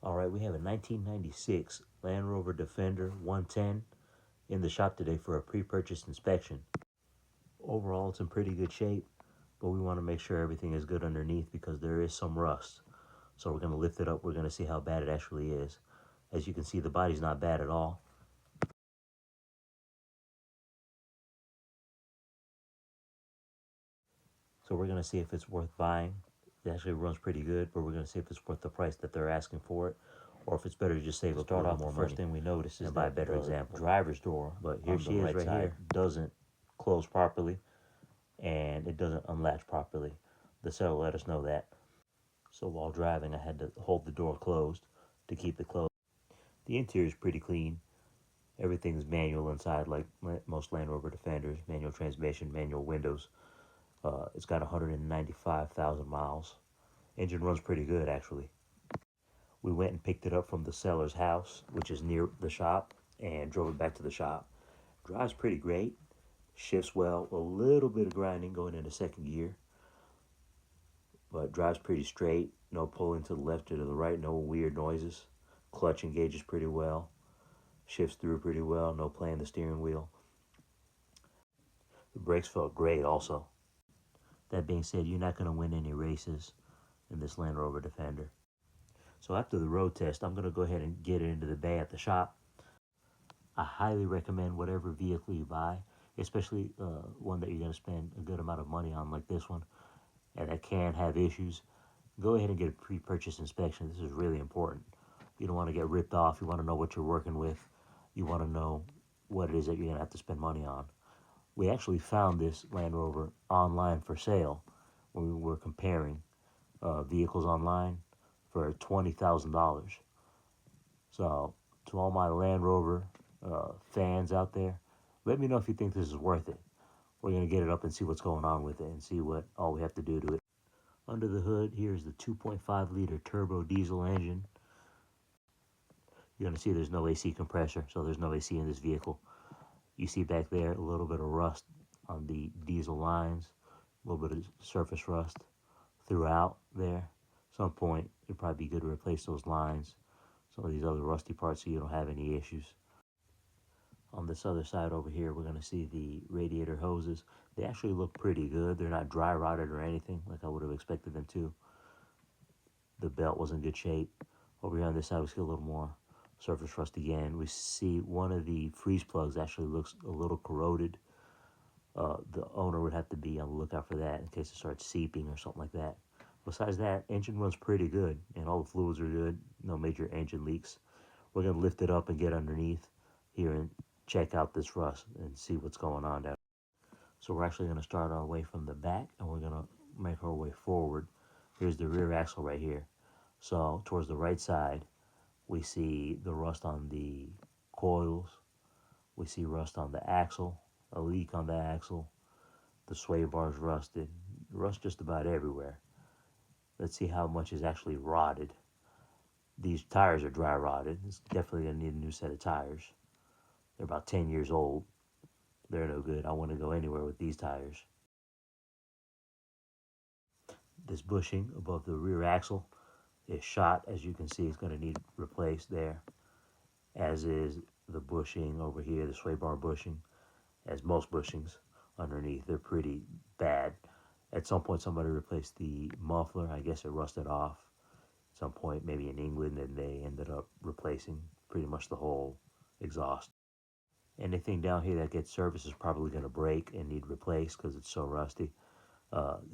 All right, we have a 1996 Land Rover Defender 110 in the shop today for a pre-purchase inspection. Overall, it's in pretty good shape, but we want to make sure everything is good underneath because there is some rust. So we're going to lift it up. We're going to see how bad it actually is. As you can see, the body's not bad at all. So we're going to see if it's worth buying. It actually runs pretty good, but we're going to see if it's worth the price that they're asking for it, or if it's better to just save up a little more money. First thing we notice is buy a better example. Driver's door, but here she is right here, doesn't close properly, and it doesn't unlatch properly. The seller let us know that. So while driving, I had to hold the door closed to keep it closed. The interior is pretty clean. Everything's manual inside, like most Land Rover Defenders. Manual transmission, manual windows. It's got 195,000 miles. Engine runs pretty good, actually. We went and picked it up from the seller's house, which is near the shop, and drove it back to the shop. Drives pretty great. Shifts well. A little bit of grinding going into second gear, but drives pretty straight. No pulling to the left or to the right. No weird noises. Clutch engages pretty well. Shifts through pretty well. No playing the steering wheel. The brakes felt great also. That being said, you're not going to win any races in this Land Rover Defender. So after the road test, I'm going to go ahead and get it into the bay at the shop. I highly recommend whatever vehicle you buy, especially one that you're going to spend a good amount of money on like this one, and that can have issues. Go ahead and get a pre-purchase inspection. This is really important. You don't want to get ripped off. You want to know what you're working with. You want to know what it is that you're going to have to spend money on. We actually found this Land Rover online for sale when we were comparing vehicles online for $20,000. So to all my Land Rover fans out there, let me know if you think this is worth it. We're going to get it up and see what's going on with it and see what all we have to do to it. Under the hood, here's the 2.5 liter turbo diesel engine. You're going to see there's no AC compressor, so there's no AC in this vehicle. You see back there a little bit of rust on the diesel lines, a little bit of surface rust throughout there. Some point, it'd probably be good to replace those lines, some of these other rusty parts, so you don't have any issues. On this other side over here, we're going to see the radiator hoses. They actually look pretty good. They're not dry rotted or anything like I would have expected them to. The belt was in good shape. Over here on this side, we see a little more surface rust again. We see one of the freeze plugs actually looks a little corroded. The owner would have to be on the lookout for that in case it starts seeping or something like that. Besides that, engine runs pretty good, and all the fluids are good. No major engine leaks. We're going to lift it up and get underneath here and check out this rust and see what's going on there. So we're actually going to start our way from the back, and we're going to make our way forward. Here's the rear axle right here. So towards the right side, we see the rust on the coils. We see rust on the axle, a leak on the axle. The sway bar's rusted. Rust just about everywhere. Let's see how much is actually rotted. These tires are dry rotted. It's definitely going to need a new set of tires. They're about 10 years old. They're no good. I want to go anywhere with these tires. This bushing above the rear axle is shot. As you can see, it's going to need replaced there, as is the bushing over here, the sway bar bushing, as most bushings underneath. They're pretty bad. At some point, somebody replaced the muffler. I guess it rusted off. At some point, maybe in England, and they ended up replacing pretty much the whole exhaust. Anything down here that gets serviced is probably going to break and need replaced because it's so rusty.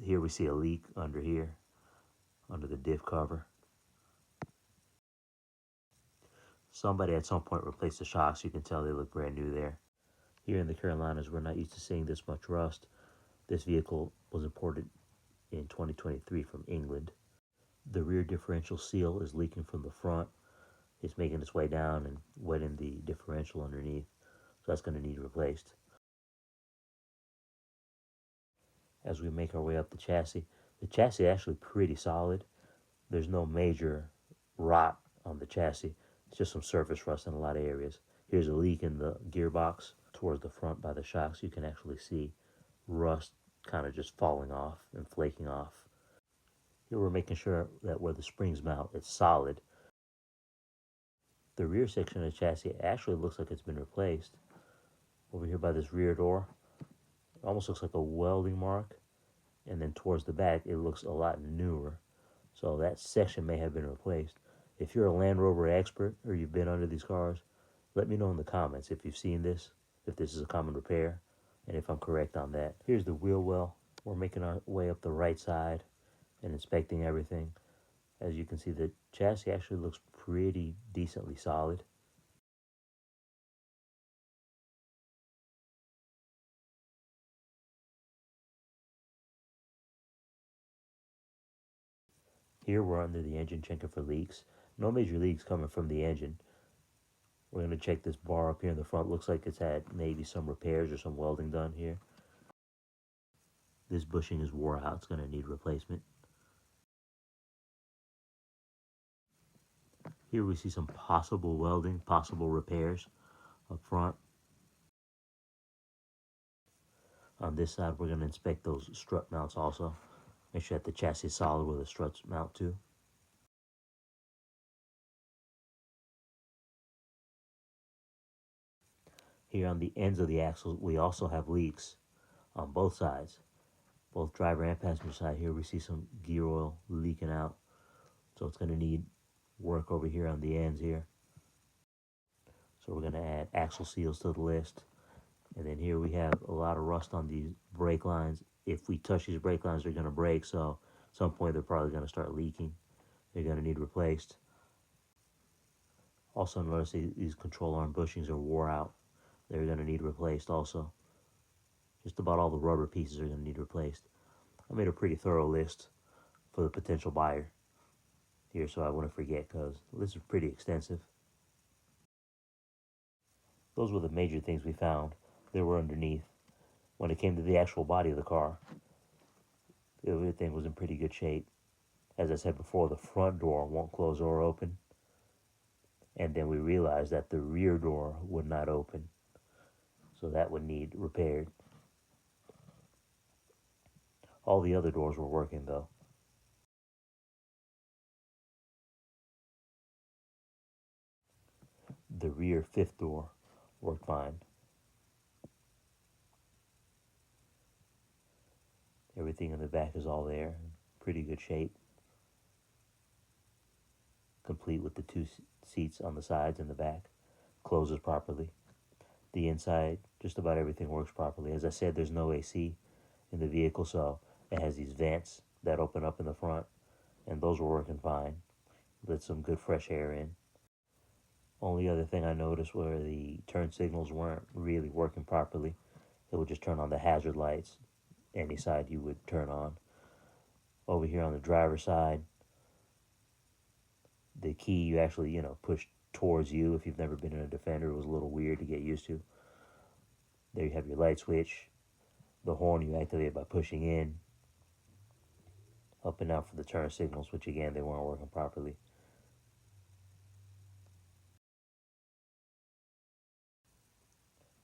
Here we see a leak under here, under the diff cover. Somebody at some point replaced the shocks. You can tell they look brand new there. Here in the Carolinas, we're not used to seeing this much rust. This vehicle was imported in 2023 from England. The rear differential seal is leaking from the front. It's making its way down and wetting the differential underneath. So that's going to need replaced. As we make our way up the chassis is actually pretty solid. There's no major rot on the chassis. It's just some surface rust in a lot of areas. Here's a leak in the gearbox towards the front by the shocks. You can actually see rust kind of just falling off and flaking off. Here we're making sure that where the springs mount, it's solid. The rear section of the chassis actually looks like it's been replaced. Over here by this rear door, it almost looks like a welding mark. And then towards the back, it looks a lot newer. So that section may have been replaced. If you're a Land Rover expert or you've been under these cars, let me know in the comments if you've seen this, if this is a common repair, and if I'm correct on that. Here's the wheel well. We're making our way up the right side and inspecting everything. As you can see, the chassis actually looks pretty decently solid. Here we're under the engine checking for leaks. No major leaks coming from the engine. We're going to check this bar up here in the front. Looks like it's had maybe some repairs or some welding done here. This bushing is wore out. It's going to need replacement. Here we see some possible welding, possible repairs up front. On this side, we're going to inspect those strut mounts also. Make sure that the chassis is solid where the struts mount to. Here on the ends of the axles, we also have leaks on both sides. Both driver and passenger side here, we see some gear oil leaking out. So it's going to need work over here on the ends here. So we're going to add axle seals to the list. And then here we have a lot of rust on these brake lines. If we touch these brake lines, they're going to break. So at some point, they're probably going to start leaking. They're going to need replaced. Also notice these control arm bushings are wore out. They're going to need replaced also. Just about all the rubber pieces are going to need replaced. I made a pretty thorough list for the potential buyer here, so I wouldn't forget, because this is pretty extensive. Those were the major things we found that were underneath. When it came to the actual body of the car, everything was in pretty good shape. As I said before, the front door won't close or open. And then we realized that the rear door would not open. So that would need repaired. All the other doors were working though. The rear fifth door worked fine. Everything in the back is all there, pretty good shape. Complete with the two seats on the sides and the back. Closes properly. The inside, just about everything works properly. As I said, there's no AC in the vehicle, so it has these vents that open up in the front, and those were working fine. Let some good fresh air in. Only other thing I noticed were the turn signals weren't really working properly. It would just turn on the hazard lights, any side you would turn on. Over here on the driver's side, the key you actually, push towards you. If you've never been in a Defender, it was a little weird to get used to. There you have your light switch. The horn you activate by pushing in. Up and down for the turn signals, which again, they weren't working properly.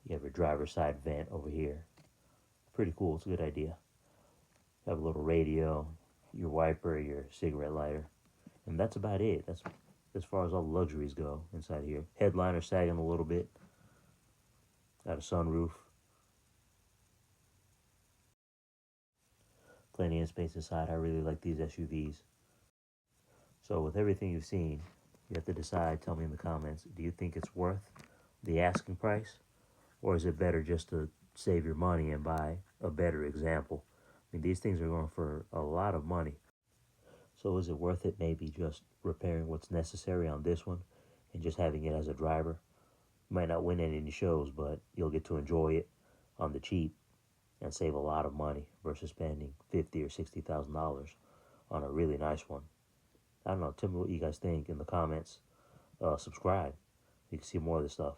You have your driver's side vent over here. Pretty cool, it's a good idea. You have a little radio, your wiper, your cigarette lighter. And that's about it. That's as far as all the luxuries go inside here. Headliner sagging a little bit. Got a sunroof. Plenty of space inside. I really like these SUVs. So with everything you've seen, you have to decide, tell me in the comments, do you think it's worth the asking price? Or is it better just to save your money and buy a better example? I mean, these things are going for a lot of money. So is it worth it maybe just repairing what's necessary on this one and just having it as a driver? You might not win any shows, but you'll get to enjoy it on the cheap and save a lot of money versus spending $50,000 or $60,000 on a really nice one. I don't know. Tell me what you guys think in the comments. Subscribe. You can see more of this stuff.